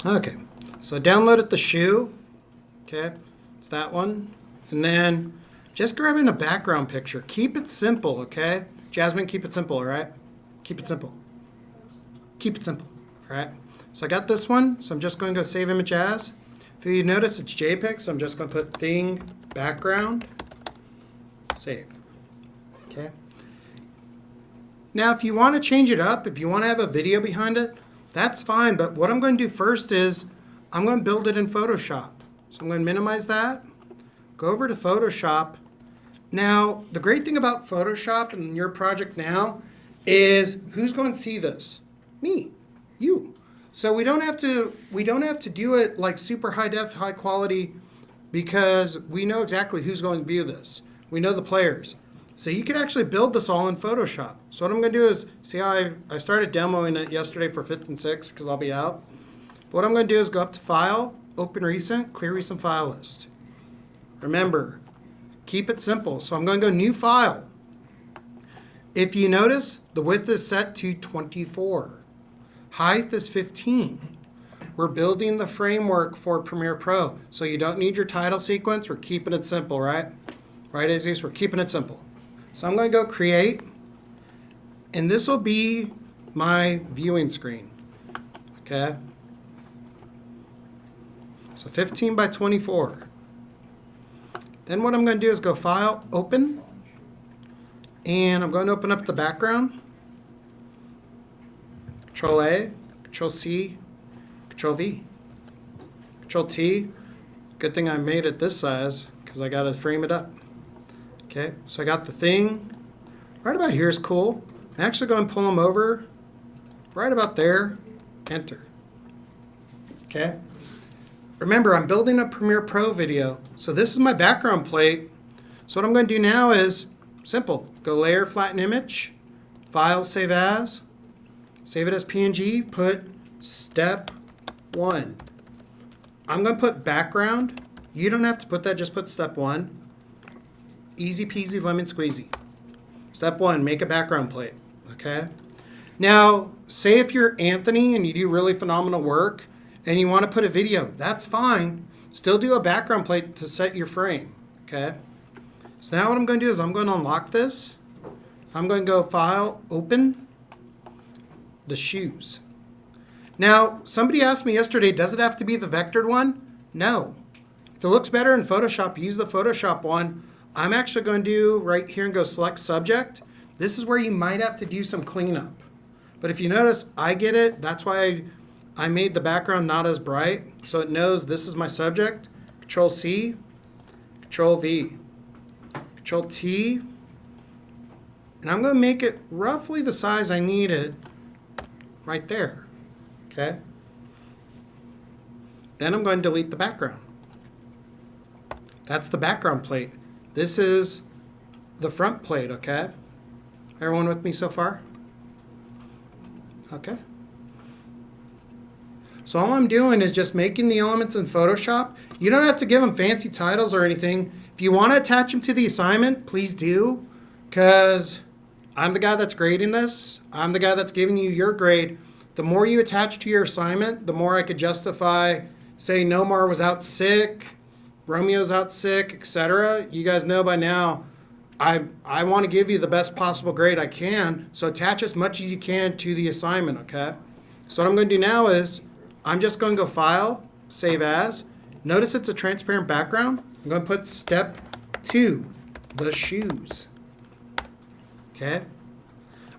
Okay, so I downloaded the shoe. Okay, it's that one. And then just grabbing a background picture. Keep it simple, okay? Jasmine, keep it simple, all right? Keep it simple. Keep it simple, all right? So I got this one, so I'm just going to go save image as. If you notice, it's JPEG, so I'm just going to put thing background, save, okay? Now, if you want to change it up, if you want to have a video behind it, that's fine, but what I'm going to do first is I'm going to build it in Photoshop. So I'm going to minimize that, go over to Photoshop. Now, the great thing about Photoshop and your project now is who's going to see this? Me, you. So we don't have to do it like super high def, high quality, because we know exactly who's going to view this. We know the players. So you can actually build this all in Photoshop. So what I'm going to do is, see how I started demoing it yesterday for 5th and 6th because I'll be out. What I'm going to do is go up to File, Open Recent, Clear Recent File List. Remember, keep it simple. So I'm going to go New File. If you notice, the width is set to 24. Height is 15. We're building the framework for Premiere Pro. So you don't need your title sequence. We're keeping it simple, right? Right, Aziz? We're keeping it simple. So I'm going to go Create. And this will be my viewing screen. Okay? So 15 by 24. Then what I'm going to do is go File, Open. And I'm going to open up the background. Control A, Control C, Control V, Control T. Good thing I made it this size because I got to frame it up. Okay, so I got the thing. Right about here is cool. I'm actually going to pull them over right about there. Enter. Okay. Remember, I'm building a Premiere Pro video. So this is my background plate. So what I'm going to do now is simple. Go Layer, Flatten Image, File, Save As. Save it as PNG, put step 1. I'm going to put background. You don't have to put that, just put step 1. Easy peasy lemon squeezy. Step 1, make a background plate, okay? Now, say if you're Anthony and you do really phenomenal work and you want to put a video, that's fine. Still do a background plate to set your frame, okay? So now what I'm going to do is I'm going to unlock this. I'm going to go File, Open. The shoes. Now, somebody asked me yesterday, does it have to be the vectored one? No. If it looks better in Photoshop, use the Photoshop one. I'm actually going to do right here and go Select Subject. This is where you might have to do some cleanup. But if you notice, I get it. That's why I made the background not as bright. So it knows this is my subject. Control C, Control V, Control T. And I'm going to make it roughly the size I need it. Right there, okay? Then I'm going to delete the background. That's the background plate. This is the front plate, okay? Everyone with me so far? Okay. So all I'm doing is just making the elements in Photoshop. You don't have to give them fancy titles or anything. If you want to attach them to the assignment, please do, because I'm the guy that's grading this. I'm the guy that's giving you your grade. The more you attach to your assignment, the more I could justify, say Nomar was out sick, Romeo's out sick, etc. You guys know by now, I want to give you the best possible grade I can, so attach as much as you can to the assignment, okay? So what I'm going to do now is, I'm just going to go File, Save As. Notice it's a transparent background. I'm going to put Step 2, the shoes. Okay?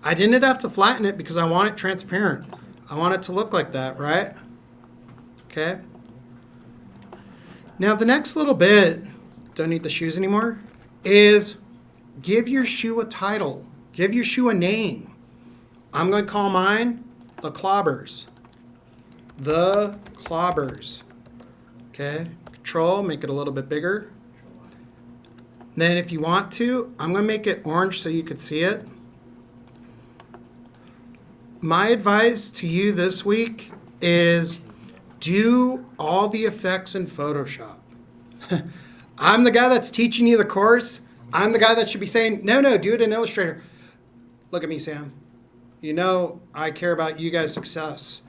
I didn't have to flatten it because I want it transparent. I want it to look like that, right? Okay? Now the next little bit, don't need the shoes anymore, is give your shoe a title. Give your shoe a name. I'm going to call mine the Clobbers. The Clobbers. Okay? Control, make it a little bit bigger. Then if you want to, I'm going to make it orange so you could see it. My advice to you this week is do all the effects in Photoshop. I'm the guy that's teaching you the course. I'm the guy that should be saying, no, do it in Illustrator. Look at me, Sam. You know I care about you guys' success.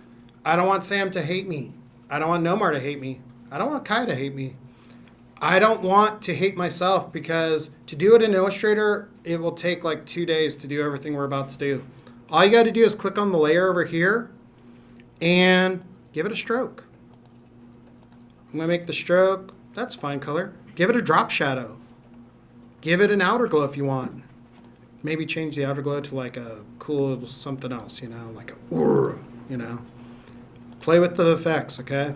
I don't want Sam to hate me. I don't want Nomar to hate me. I don't want Kai to hate me. I don't want to hate myself because to do it in Illustrator, it will take like 2 days to do everything we're about to do. All you got to do is click on the layer over here and give it a stroke. I'm going to make the stroke, that's fine color. Give it a drop shadow. Give it an outer glow if you want. Maybe change the outer glow to like a cool something else, like a Play with the effects, okay?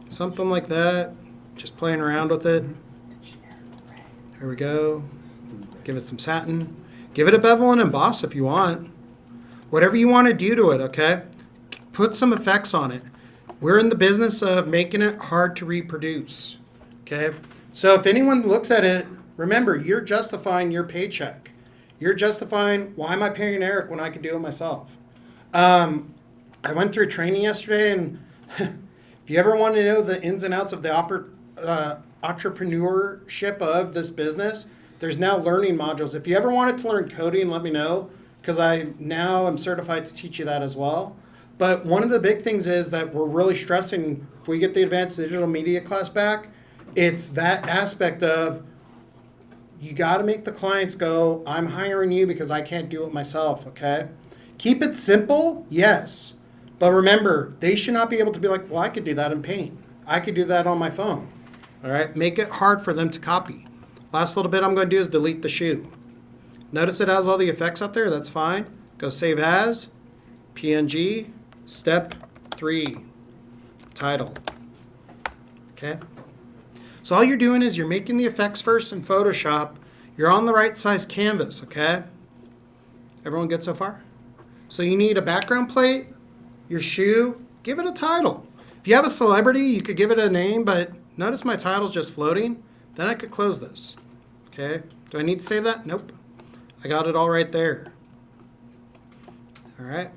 Something like that. Just playing around with it. Here we go. Give it some satin. Give it a bevel and emboss if you want. Whatever you want to do to it, okay? Put some effects on it. We're in the business of making it hard to reproduce, okay? So if anyone looks at it, remember, you're justifying your paycheck. You're justifying, why am I paying Eric when I could do it myself? I went through training yesterday, and if you ever want to know the ins and outs of the entrepreneurship of this business, there's now learning modules. If you ever wanted to learn coding, let me know, because I now am certified to teach you that as well. But one of the big things is that we're really stressing, if we get the advanced digital media class back, it's that aspect of you got to make the clients go, I'm hiring you because I can't do it myself, okay? Keep it simple, yes. But remember, they should not be able to be like, well, I could do that in Paint. I could do that on my phone. All right, make it hard for them to copy. Last little bit I'm going to do is delete the shoe. Notice it has all the effects out there. That's fine. Go save as, PNG, step 3, title. Okay. So all you're doing is you're making the effects first in Photoshop. You're on the right size canvas, okay? Everyone good so far? So you need a background plate, your shoe, give it a title. If you have a celebrity, you could give it a name, but notice my title's just floating. Then I could close this, okay? Do I need to save that? Nope. I got it all right there. All right.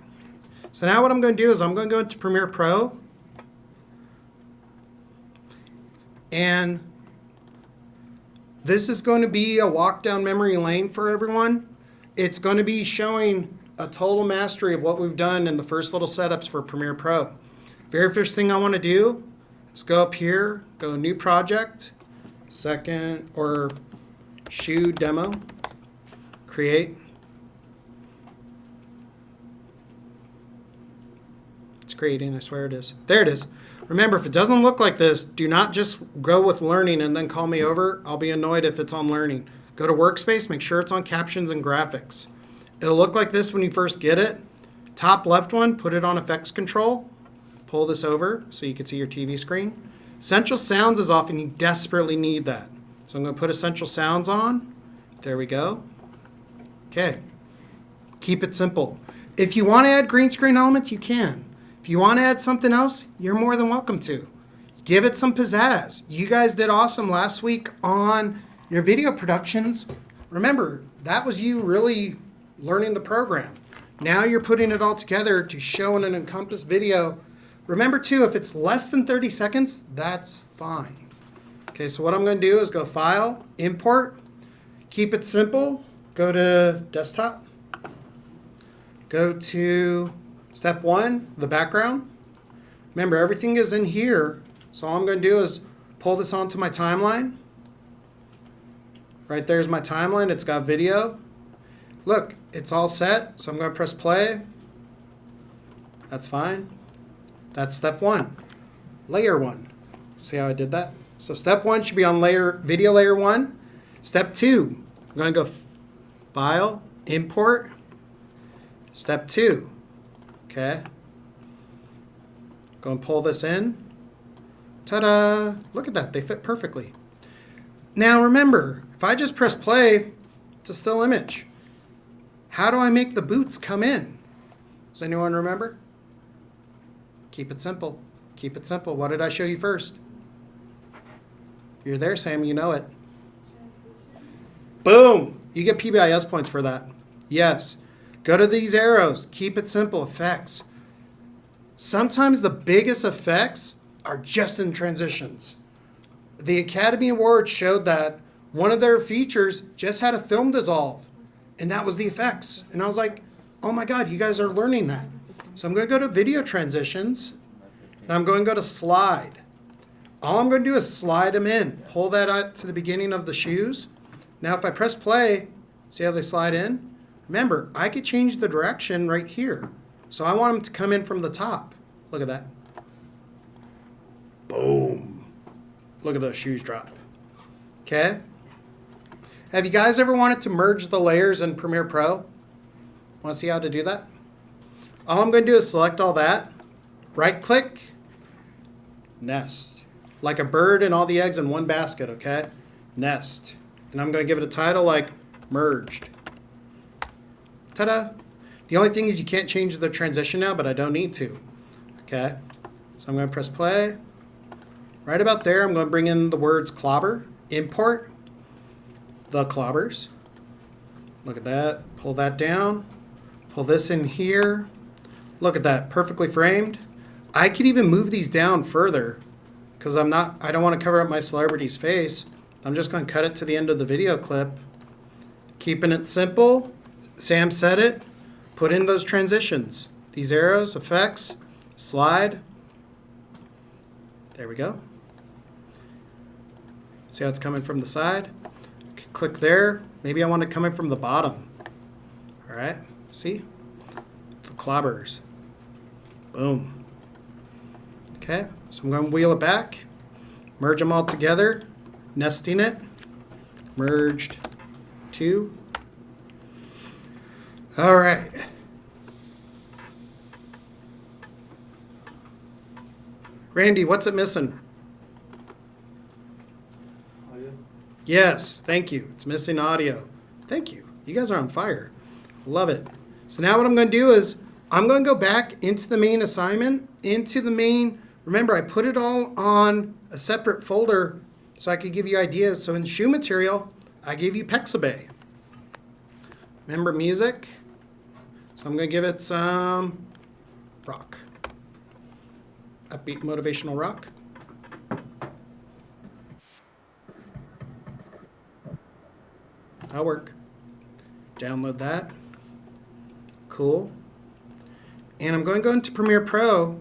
So now what I'm going to do is I'm going to go into Premiere Pro. And this is going to be a walk down memory lane for everyone. It's going to be showing a total mastery of what we've done in the first little setups for Premiere Pro. Very first thing I want to do is go up here, go New Project, second, or Shoe Demo, Create. It's creating, I swear it is. There it is. Remember, if it doesn't look like this, do not just go with learning and then call me over. I'll be annoyed if it's on learning. Go to Workspace, make sure it's on Captions and Graphics. It'll look like this when you first get it. Top left one, put it on Effects Control. Pull this over so you can see your TV screen. Essential Sounds is off and you desperately need that. So I'm going to put Essential Sounds on. There we go. Okay. Keep it simple. If you want to add green screen elements, you can. If you want to add something else, you're more than welcome to. Give it some pizzazz. You guys did awesome last week on your video productions. Remember, that was you really learning the program. Now you're putting it all together to show in an Encompass video. Remember too, if it's less than 30 seconds, that's fine. Okay, so what I'm going to do is go File, Import, keep it simple, go to Desktop, go to Step 1, the background. Remember, everything is in here, so all I'm going to do is pull this onto my timeline. Right there's my timeline. It's got video. Look, it's all set, so I'm going to press play. That's fine. That's step 1. Layer 1. See how I did that? So step 1 should be on video layer 1. Step 2, I'm going to go File, Import. Step 2. Okay. Go and pull this in. Ta-da! Look at that. They fit perfectly. Now remember, if I just press play, it's a still image. How do I make the boots come in? Does anyone remember? Keep it simple. Keep it simple. What did I show you first? You're there, Sam. You know it. Boom! You get PBIS points for that. Yes. Go to these arrows. Keep it simple. Effects. Sometimes the biggest effects are just in transitions. The Academy Awards showed that one of their features just had a film dissolve, and that was the effects. And I was like, oh my God, you guys are learning that. So I'm going to go to Video Transitions, And I'm going to go to slide. All I'm going to do is slide them in. Pull that out to the beginning of the shoes. Now if I press play, see how they slide in? Remember, I could change the direction right here. So I want them to come in from the top. Look at that. Boom. Look at those shoes drop. Okay? Have you guys ever wanted to merge the layers in Premiere Pro? Want to see how to do that? All I'm going to do is select all that, right click, nest. Like a bird and all the eggs in one basket, okay? Nest. And I'm going to give it a title like merged. Ta-da! The only thing is you can't change the transition now, but I don't need to. Okay? So I'm going to press play. Right about there, I'm going to bring in the words clobber, import the clobbers. Look at that. Pull that down. Pull this in here. Look at that, perfectly framed. I could even move these down further because I don't want to cover up my celebrity's face. I'm just going to cut it to the end of the video clip. Keeping it simple. Sam said it. Put in those transitions. These arrows, effects, slide. There we go. See how it's coming from the side? Click there. Maybe I want it coming from the bottom. All right, see? The clobbers. Boom. Okay, so I'm going to wheel it back. Merge them all together. Nesting it. Merged. 2. All right. Randy, what's it missing? Audio. Yes, thank you. It's missing audio. Thank you. You guys are on fire. Love it. So now what I'm going to do is I'm going to go back into the main assignment, into the main. Remember, I put it all on a separate folder so I could give you ideas. So in shoe material, I gave you Pexabay. Remember music? So I'm going to give it some rock. Upbeat motivational rock. That'll work. Download that. Cool. And I'm going to go into Premiere Pro